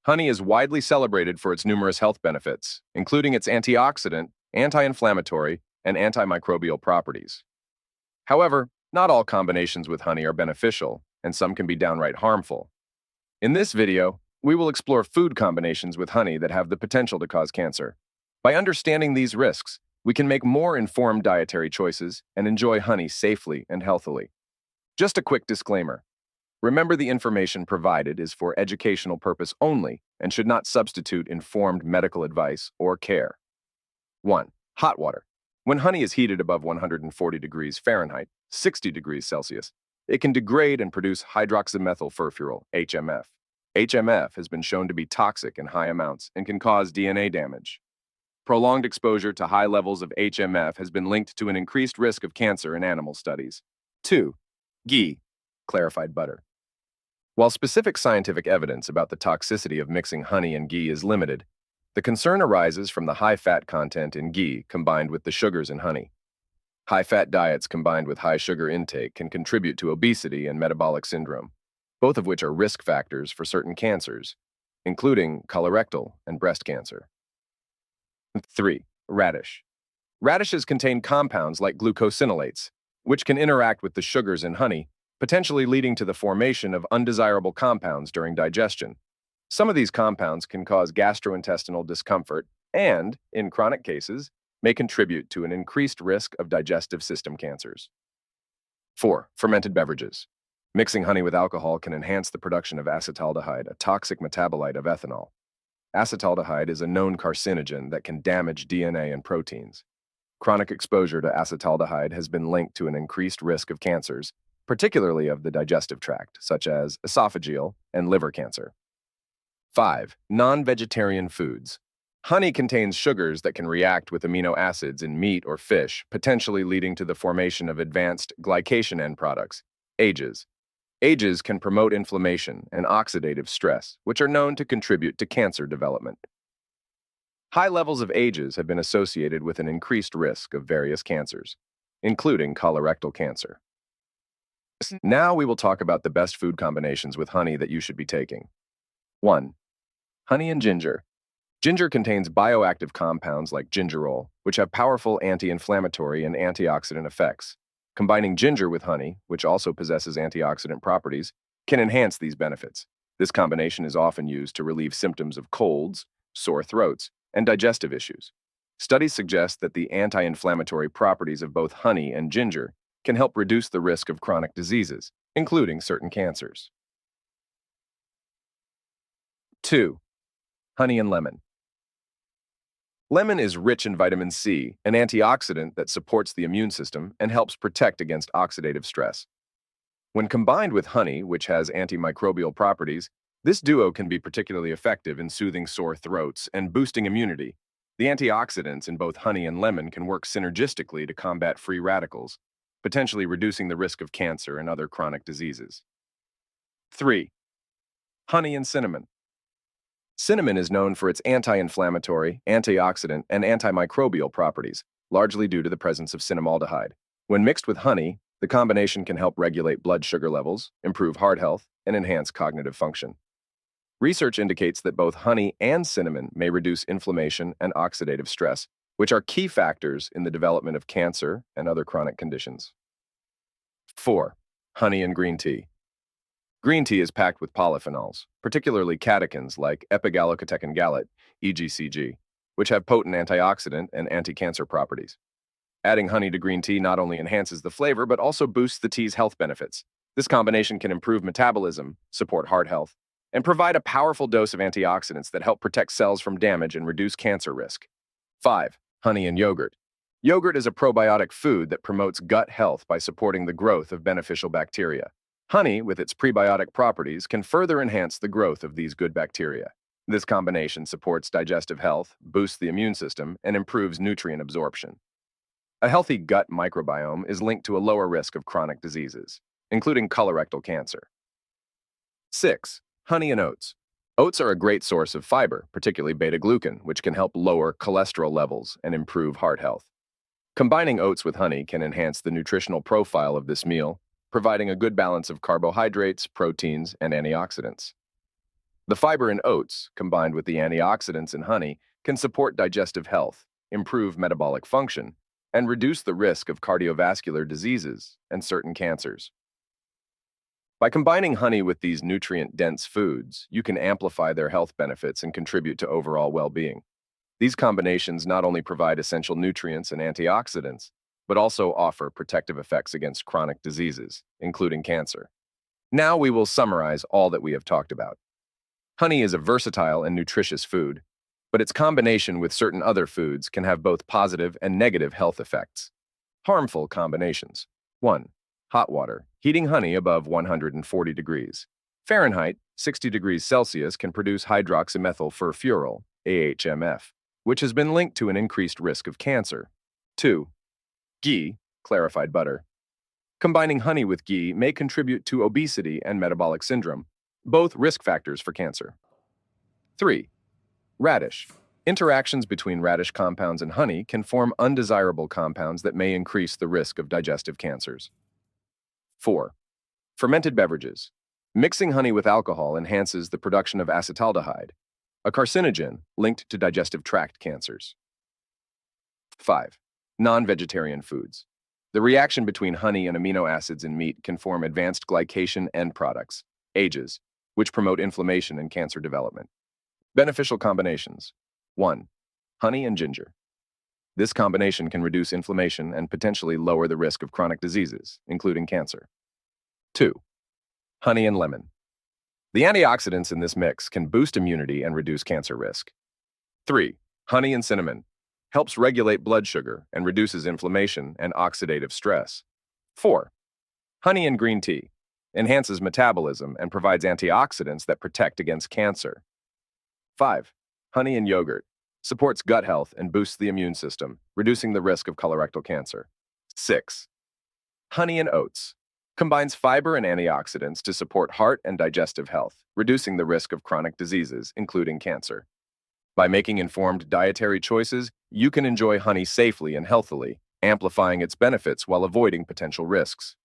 Honey is widely celebrated for its numerous health benefits, including its antioxidant, anti-inflammatory, and antimicrobial properties. However, not all combinations with honey are beneficial, and some can be downright harmful. In this video, we will explore food combinations with honey that have the potential to cause cancer. By understanding these risks, we can make more informed dietary choices and enjoy honey safely and healthily. Just a quick disclaimer. Remember, the information provided is for educational purpose only and should not substitute informed medical advice or care. 1. Hot water. When honey is heated above 140 degrees Fahrenheit, 60 degrees Celsius, it can degrade and produce hydroxymethylfurfural, HMF. HMF has been shown to be toxic in high amounts and can cause DNA damage. Prolonged exposure to high levels of HMF has been linked to an increased risk of cancer in animal studies. 2. Ghee, clarified butter. While specific scientific evidence about the toxicity of mixing honey and ghee is limited, the concern arises from the high fat content in ghee combined with the sugars in honey. High-fat diets combined with high sugar intake can contribute to obesity and metabolic syndrome, both of which are risk factors for certain cancers, including colorectal and breast cancer. 3. Radish. Radishes contain compounds like glucosinolates, which can interact with the sugars in honey, potentially leading to the formation of undesirable compounds during digestion. Some of these compounds can cause gastrointestinal discomfort and, in chronic cases, may contribute to an increased risk of digestive system cancers. 4. Fermented beverages. Mixing honey with alcohol can enhance the production of acetaldehyde, a toxic metabolite of ethanol. Acetaldehyde is a known carcinogen that can damage DNA and proteins. Chronic exposure to acetaldehyde has been linked to an increased risk of cancers, particularly of the digestive tract, such as esophageal and liver cancer. 5. Non-vegetarian foods. Honey contains sugars that can react with amino acids in meat or fish, potentially leading to the formation of advanced glycation end products, AGEs. AGEs can promote inflammation and oxidative stress, which are known to contribute to cancer development. High levels of AGEs have been associated with an increased risk of various cancers, including colorectal cancer. Now we will talk about the best food combinations with honey that you should be taking. 1. Honey and ginger. Ginger contains bioactive compounds like gingerol, which have powerful anti-inflammatory and antioxidant effects. Combining ginger with honey, which also possesses antioxidant properties, can enhance these benefits. This combination is often used to relieve symptoms of colds, sore throats, and digestive issues. Studies suggest that the anti-inflammatory properties of both honey and ginger can help reduce the risk of chronic diseases, including certain cancers. 2. Honey and lemon. Lemon is rich in vitamin C, an antioxidant that supports the immune system and helps protect against oxidative stress. When combined with honey, which has antimicrobial properties, this duo can be particularly effective in soothing sore throats and boosting immunity. The antioxidants in both honey and lemon can work synergistically to combat free radicals, potentially reducing the risk of cancer and other chronic diseases. 3. Honey and cinnamon. Cinnamon is known for its anti-inflammatory, antioxidant, and antimicrobial properties, largely due to the presence of cinnamaldehyde. When mixed with honey, the combination can help regulate blood sugar levels, improve heart health, and enhance cognitive function. Research indicates that both honey and cinnamon may reduce inflammation and oxidative stress, which are key factors in the development of cancer and other chronic conditions. 4. Honey and green tea. Green tea is packed with polyphenols, particularly catechins like epigallocatechin gallate, EGCG, which have potent antioxidant and anti-cancer properties. Adding honey to green tea not only enhances the flavor, but also boosts the tea's health benefits. This combination can improve metabolism, support heart health, and provide a powerful dose of antioxidants that help protect cells from damage and reduce cancer risk. 5. Honey and yogurt. Yogurt is a probiotic food that promotes gut health by supporting the growth of beneficial bacteria. Honey, with its prebiotic properties, can further enhance the growth of these good bacteria. This combination supports digestive health, boosts the immune system, and improves nutrient absorption. A healthy gut microbiome is linked to a lower risk of chronic diseases, including colorectal cancer. 6. Honey and oats. Oats are a great source of fiber, particularly beta-glucan, which can help lower cholesterol levels and improve heart health. Combining oats with honey can enhance the nutritional profile of this meal, providing a good balance of carbohydrates, proteins, and antioxidants. The fiber in oats, combined with the antioxidants in honey, can support digestive health, improve metabolic function, and reduce the risk of cardiovascular diseases and certain cancers. By combining honey with these nutrient-dense foods, you can amplify their health benefits and contribute to overall well-being. These combinations not only provide essential nutrients and antioxidants, but also offer protective effects against chronic diseases, including cancer. Now we will summarize all that we have talked about. Honey is a versatile and nutritious food, but its combination with certain other foods can have both positive and negative health effects. Harmful combinations. 1. Hot water. Heating honey above 140 degrees Fahrenheit, 60 degrees Celsius can produce hydroxymethylfurfuryl, AHMF, which has been linked to an increased risk of cancer. 2. Ghee, clarified butter. Combining honey with ghee may contribute to obesity and metabolic syndrome, both risk factors for cancer. 3. Radish. Interactions between radish compounds and honey can form undesirable compounds that may increase the risk of digestive cancers. 4. Fermented beverages. Mixing honey with alcohol enhances the production of acetaldehyde, a carcinogen linked to digestive tract cancers. 5. Non-vegetarian foods. The reaction between honey and amino acids in meat can form advanced glycation end products, AGEs, which promote inflammation and cancer development. Beneficial combinations. 1. Honey and ginger. This combination can reduce inflammation and potentially lower the risk of chronic diseases, including cancer. 2. Honey and lemon. The antioxidants in this mix can boost immunity and reduce cancer risk. 3. Honey and cinnamon. Helps regulate blood sugar and reduces inflammation and oxidative stress. 4. Honey and green tea. Enhances metabolism and provides antioxidants that protect against cancer. 5. Honey and yogurt. Supports gut health and boosts the immune system, reducing the risk of colorectal cancer. 6. Honey and oats. Combines fiber and antioxidants to support heart and digestive health, reducing the risk of chronic diseases, including cancer. By making informed dietary choices, you can enjoy honey safely and healthily, amplifying its benefits while avoiding potential risks.